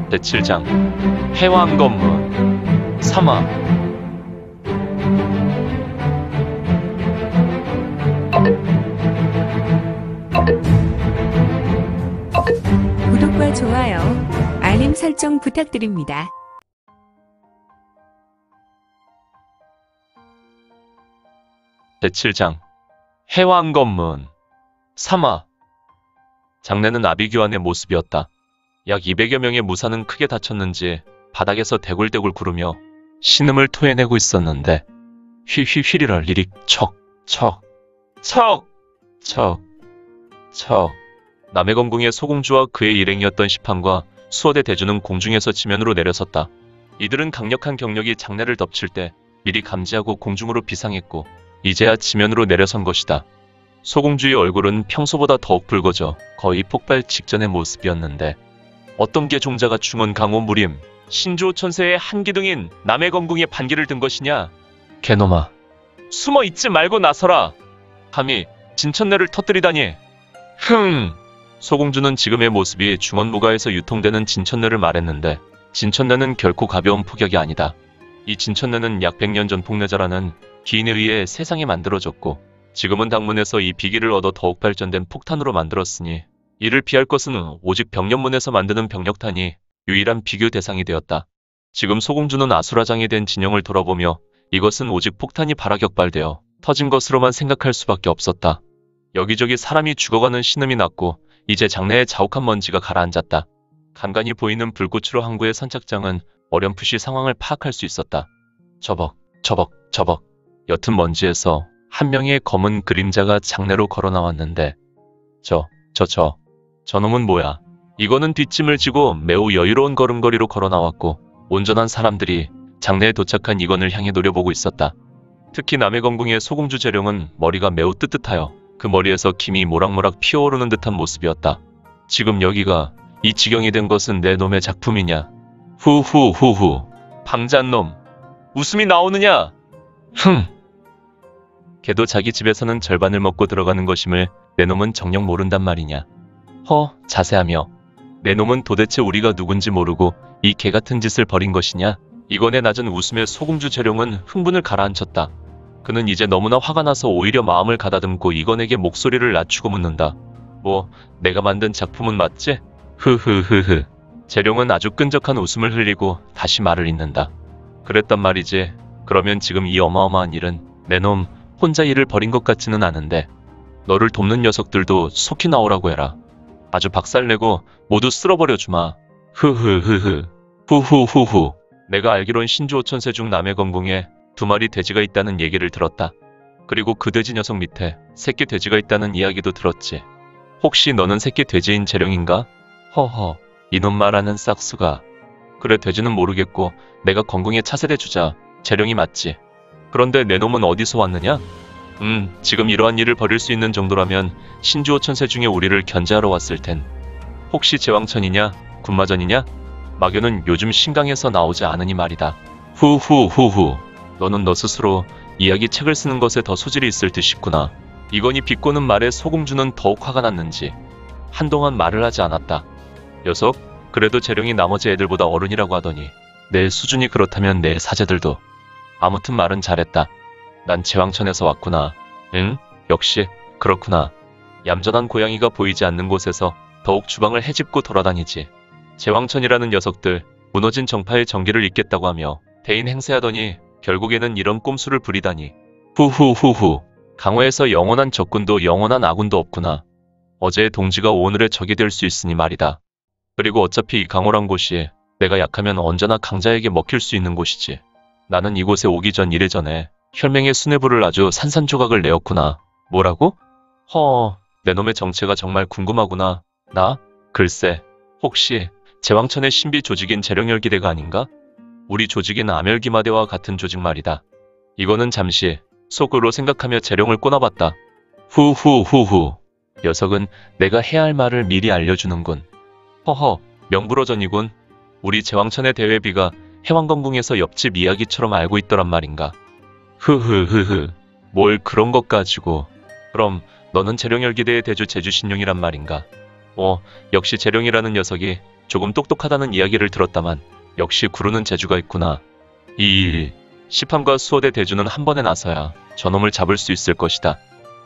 제7장 해왕건문 3화. 구독과 좋아요, 알림 설정 부탁드립니다. 제7장 해왕건문 3화. 장내는 아비규환의 모습이었다. 약 200여 명의 무사는 크게 다쳤는지 바닥에서 대굴대굴 구르며 신음을 토해내고 있었는데 휘휘휘리럴 리릭 척 척 척 척 척. 남해건궁의 소공주와 그의 일행이었던 시판과 수어대 대주는 공중에서 지면으로 내려섰다. 이들은 강력한 경력이 장내를 덮칠 때 미리 감지하고 공중으로 비상했고 이제야 지면으로 내려선 것이다. 소공주의 얼굴은 평소보다 더욱 붉어져 거의 폭발 직전의 모습이었는데 어떤 게 종자가 충원 강호 무림 신주호 천세의 한기둥인 남해건궁에 반기를 든 것이냐? 개놈아, 숨어 있지 말고 나서라. 감히 진천내를 터뜨리다니. 흥. 소공주는 지금의 모습이 중원무가에서 유통되는 진천내를 말했는데 진천내는 결코 가벼운 폭약이 아니다. 이 진천내는 약 100년 전 폭내자라는 기인에 의해 세상에 만들어졌고 지금은 당문에서 이 비기를 얻어 더욱 발전된 폭탄으로 만들었으니 이를 피할 것은 오직 병련문에서 만드는 병력탄이 유일한 비교 대상이 되었다. 지금 소공주는 아수라장이 된 진영을 돌아보며 이것은 오직 폭탄이 발화격발되어 터진 것으로만 생각할 수밖에 없었다. 여기저기 사람이 죽어가는 신음이 났고 이제 장내에 자욱한 먼지가 가라앉았다. 간간히 보이는 불꽃으로 항구의 선착장은 어렴풋이 상황을 파악할 수 있었다. 저벅 저벅 저벅. 옅은 먼지에서 한 명의 검은 그림자가 장내로 걸어 나왔는데 저놈은 뭐야? 이거는 뒷짐을 지고 매우 여유로운 걸음걸이로 걸어 나왔고 온전한 사람들이 장내에 도착한 이건을 향해 노려보고 있었다. 특히 남해건궁의 소공주 재룡은 머리가 매우 뜨뜻하여 그 머리에서 김이 모락모락 피어오르는 듯한 모습이었다. 지금 여기가 이 지경이 된 것은 내 놈의 작품이냐? 후후후후. 방잔놈. 웃음이 나오느냐? 흥. 걔도 자기 집에서는 절반을 먹고 들어가는 것임을 내 놈은 정녕 모른단 말이냐. 자세하며 내 놈은 도대체 우리가 누군지 모르고 이 개같은 짓을 벌인 것이냐. 이건의 낮은 웃음에 소공주 재룡은 흥분을 가라앉혔다. 그는 이제 너무나 화가 나서 오히려 마음을 가다듬고 이건에게 목소리를 낮추고 묻는다. 뭐 내가 만든 작품은 맞지? 흐흐흐흐. 재룡은 아주 끈적한 웃음을 흘리고 다시 말을 잇는다. 그랬단 말이지. 그러면 지금 이 어마어마한 일은 내 놈 혼자 일을 벌인 것 같지는 않은데 너를 돕는 녀석들도 속히 나오라고 해라. 아주 박살내고 모두 쓸어버려 주마. 흐흐흐흐. 후후후후. 내가 알기론 신주호 천세 중 남해건궁에 2마리 돼지가 있다는 얘기를 들었다. 그리고 그 돼지 녀석 밑에 새끼 돼지가 있다는 이야기도 들었지. 혹시 너는 새끼 돼지인 재룡인가? 허허. 이놈 말하는 싹수가. 그래, 돼지는 모르겠고 내가 건궁의 차세대 주자 재룡이 맞지. 그런데 내 놈은 어디서 왔느냐? 지금 이러한 일을 벌일 수 있는 정도라면 신주호 천세 중에 우리를 견제하러 왔을 텐. 혹시 제왕천이냐? 군마전이냐? 마교는 요즘 신강에서 나오지 않으니 말이다. 후후후후. 너는 너 스스로 이야기 책을 쓰는 것에 더 소질이 있을 듯 싶구나. 이건이 비꼬는 말에 소공주는 더욱 화가 났는지 한동안 말을 하지 않았다. 녀석, 그래도 재룡이 나머지 애들보다 어른이라고 하더니 내 수준이 그렇다면 내 사제들도. 아무튼 말은 잘했다. 난 제왕천에서 왔구나. 응? 역시 그렇구나. 얌전한 고양이가 보이지 않는 곳에서 더욱 주방을 헤집고 돌아다니지. 제왕천이라는 녀석들 무너진 정파의 정기를 잇겠다고 하며 대인 행세하더니 결국에는 이런 꼼수를 부리다니. 후후후후. 강호에서 영원한 적군도 영원한 아군도 없구나. 어제의 동지가 오늘의 적이 될 수 있으니 말이다. 그리고 어차피 이 강호란 곳이 내가 약하면 언제나 강자에게 먹힐 수 있는 곳이지. 나는 이곳에 오기 전 이래전에 혈맹의 수뇌부를 아주 산산조각을 내었구나. 뭐라고? 내 놈의 정체가 정말 궁금하구나. 나? 글쎄, 혹시 제왕천의 신비 조직인 재룡열기대가 아닌가? 우리 조직인 암열기마대와 같은 조직 말이다. 이거는 잠시 속으로 생각하며 재룡을 꼬나봤다. 후후후후. 녀석은 내가 해야 할 말을 미리 알려주는군. 명불허전이군. 우리 제왕천의 대회비가 해왕건궁에서 옆집 이야기처럼 알고 있더란 말인가. 흐흐흐흐. 뭘 그런 것 가지고. 그럼 너는 재룡열기대의 대주 제주신룡이란 말인가. 역시 재룡이라는 녀석이 조금 똑똑하다는 이야기를 들었다만 역시 구르는 재주가 있구나. 이 시판과 수호대 대주는 한 번에 나서야 저놈을 잡을 수 있을 것이다.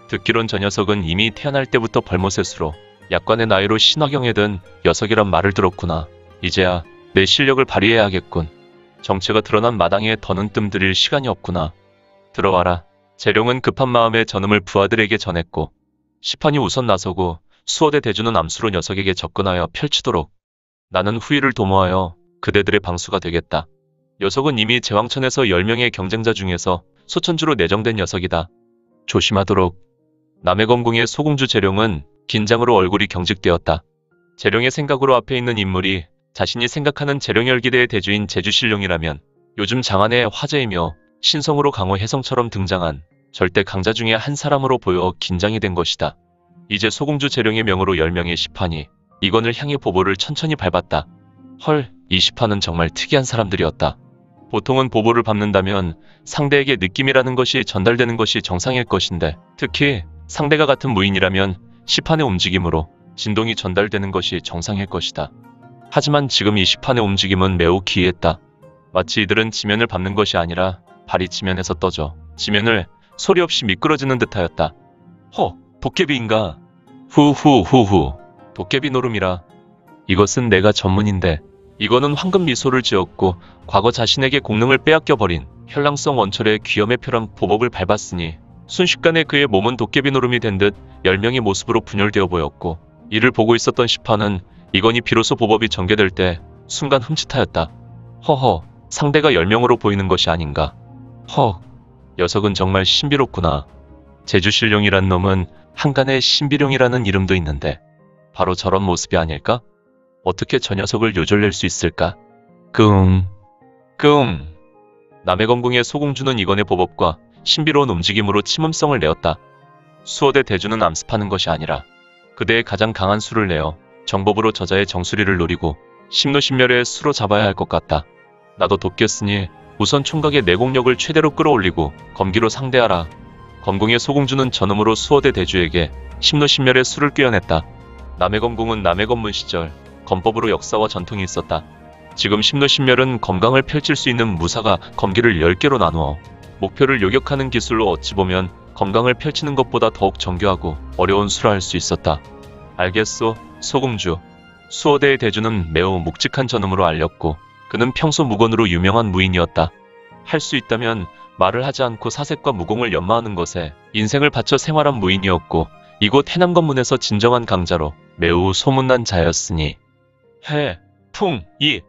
듣기론 저 녀석은 이미 태어날 때부터 벌모셋으로 약관의 나이로 신화경에 든 녀석이란 말을 들었구나. 이제야 내 실력을 발휘해야겠군. 정체가 드러난 마당에 더는 뜸들일 시간이 없구나. 들어와라. 재룡은 급한 마음에 저놈을 부하들에게 전했고 시판이 우선 나서고 수호대 대주는 암수로 녀석에게 접근하여 펼치도록 나는 후위를 도모하여 그대들의 방수가 되겠다. 녀석은 이미 제왕천에서 10명의 경쟁자 중에서 소천주로 내정된 녀석이다. 조심하도록. 남해검궁의 소공주 재룡은 긴장으로 얼굴이 경직되었다. 재룡의 생각으로 앞에 있는 인물이 자신이 생각하는 재룡열기대의 대주인 제주신룡이라면 요즘 장안의 화제이며 신성으로 강호 혜성처럼 등장한 절대 강자 중의 한 사람으로 보여 긴장이 된 것이다. 이제 소공주 재룡의 명으로 10명의 시판이 이건을 향해 보보를 천천히 밟았다. 헐, 이 시판은 정말 특이한 사람들이었다. 보통은 보보를 밟는다면 상대에게 느낌이라는 것이 전달되는 것이 정상일 것인데 특히 상대가 같은 무인이라면 시판의 움직임으로 진동이 전달되는 것이 정상일 것이다. 하지만 지금 이 시판의 움직임은 매우 기이했다. 마치 이들은 지면을 밟는 것이 아니라 발이 지면에서 떠져 지면을 소리 없이 미끄러지는 듯하였다. 도깨비인가? 후후후후. 도깨비 노름이라. 이것은 내가 전문인데. 이거는 황금 미소를 지었고 과거 자신에게 공능을 빼앗겨버린 현랑성 원철의 귀염의 표랑 보법을 밟았으니 순식간에 그의 몸은 도깨비 노름이 된 듯 10명의 모습으로 분열되어 보였고 이를 보고 있었던 시판은 이건이 비로소 보법이 전개될 때 순간 흠칫하였다. 상대가 10명으로 보이는 것이 아닌가. 녀석은 정말 신비롭구나. 제주신룡이란 놈은 한간에 신비룡이라는 이름도 있는데 바로 저런 모습이 아닐까? 어떻게 저 녀석을 요절낼 수 있을까? 남해검궁의 소공주는 이건의 보법과 신비로운 움직임으로 침음성을 내었다. 수호대 대주는 암습하는 것이 아니라 그대의 가장 강한 수를 내어 정법으로 저자의 정수리를 노리고 심노신멸의 수로 잡아야 할 것 같다. 나도 돕겠으니 우선 총각의 내공력을 최대로 끌어올리고 검기로 상대하라. 검궁의 소공주는 저놈으로 수호대 대주에게 심노신멸의 수를 꿰어냈다. 남해검궁은 남해검문 시절 검법으로 역사와 전통이 있었다. 지금 심노신멸은 검강을 펼칠 수 있는 무사가 검기를 10개로 나누어 목표를 요격하는 기술로 어찌 보면 검강을 펼치는 것보다 더욱 정교하고 어려운 수라 할 수 있었다. 알겠소, 소공주. 수호대의 대주는 매우 묵직한 저놈으로 알렸고 그는 평소 무건으로 유명한 무인이었다. 할 수 있다면 말을 하지 않고 사색과 무공을 연마하는 것에 인생을 바쳐 생활한 무인이었고 이곳 해남검문에서 진정한 강자로 매우 소문난 자였으니 해, 풍, 이,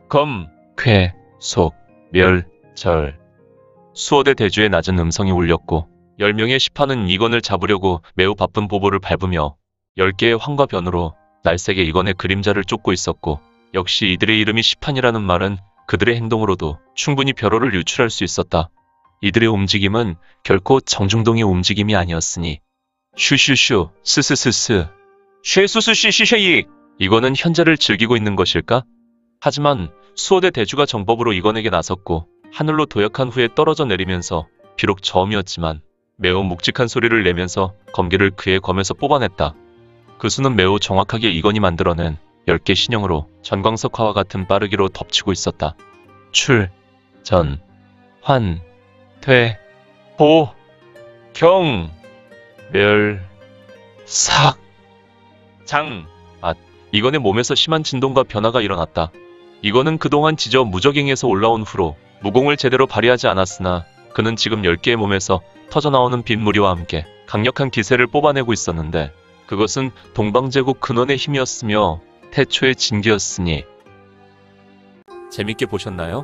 검, 쾌, 속, 멸, 절. 수호대 대주의 낮은 음성이 울렸고 10명의 시판은 이건을 잡으려고 매우 바쁜 보보를 밟으며 10개의 황과 변으로 날쌔게 이건의 그림자를 쫓고 있었고 역시 이들의 이름이 시판이라는 말은 그들의 행동으로도 충분히 별호를 유출할 수 있었다. 이들의 움직임은 결코 정중동의 움직임이 아니었으니 슈슈슈, 스스스스, 쉐수스시시쉐이. 이거는 현재를 즐기고 있는 것일까? 하지만 수호대 대주가 정법으로 이건에게 나섰고 하늘로 도약한 후에 떨어져 내리면서 비록 저음이었지만 매우 묵직한 소리를 내면서 검기를 그의 검에서 뽑아냈다. 그 수는 매우 정확하게 이건이 만들어낸 10개 신형으로 전광석화와 같은 빠르기로 덮치고 있었다. 출, 전, 환, 퇴, 보, 경, 멸, 삭, 장, 이건의 몸에서 심한 진동과 변화가 일어났다. 이건은 그동안 지저 무적행에서 올라온 후로 무공을 제대로 발휘하지 않았으나 그는 지금 10개의 몸에서 터져나오는 빗무리와 함께 강력한 기세를 뽑아내고 있었는데 그것은 동방제국 근원의 힘이었으며 태초의 진기였으니. 재밌게 보셨나요?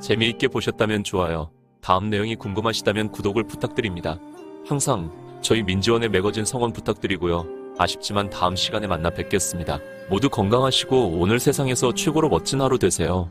재미있게 보셨다면 좋아요. 다음 내용이 궁금하시다면 구독을 부탁드립니다. 항상 저희 민지원의 매거진 성원 부탁드리고요. 아쉽지만 다음 시간에 만나 뵙겠습니다. 모두 건강하시고 오늘 세상에서 최고로 멋진 하루 되세요.